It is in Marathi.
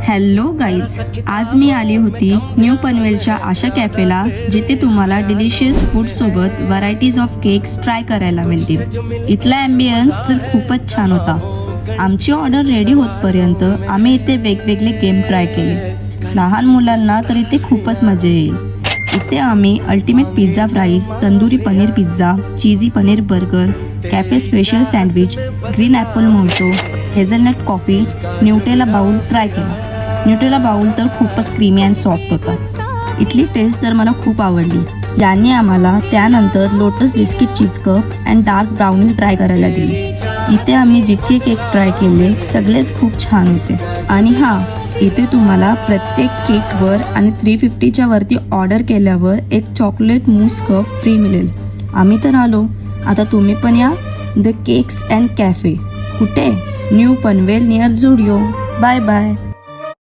हॅलो गाईज, आज मी आली होती न्यू पनवेलच्या आशा कॅफेला, जिथे तुम्हाला डिलिशियस फूड सोबत व्हरायटीज ऑफ केक्स ट्राय करायला मिळतील. इथला ॲम्बियन्स तर खूपच छान होता. आमची ऑर्डर रेडी होतपर्यंत आम्ही इथे वेगवेगळे गेम ट्राय केले. लहान मुलांना तर इथे खूपच मजा येईल. इथे आम्ही ultimate pizza fries, tandoori paneer pizza, cheesy paneer burger, cafe special sandwich, green apple mojito, hazelnut coffee, Nutella bowl try केला. न्यूटेला बाउल तर खूपच क्रीमी अँड सॉफ्ट होता. इथली टेस्ट तर मला खूप आवडली. यांनी आम्हाला त्यानंतर lotus biscuit cheese cup and dark brownie try करायला दिली. इथे आम्ही जितके केक ट्राय केले सगळेच खूप छान होते. आणि हां, इथे तुम्हाला प्रत्येक केकवर आणि 350च्या वरती ऑर्डर केल्यावर एक चॉकलेट मूस कप फ्री मिळेल. आम्ही तर आलो, आता तुम्ही पण या. द केक्स अँड कॅफे कुठे? New Panvel near Zudio. Bye bye.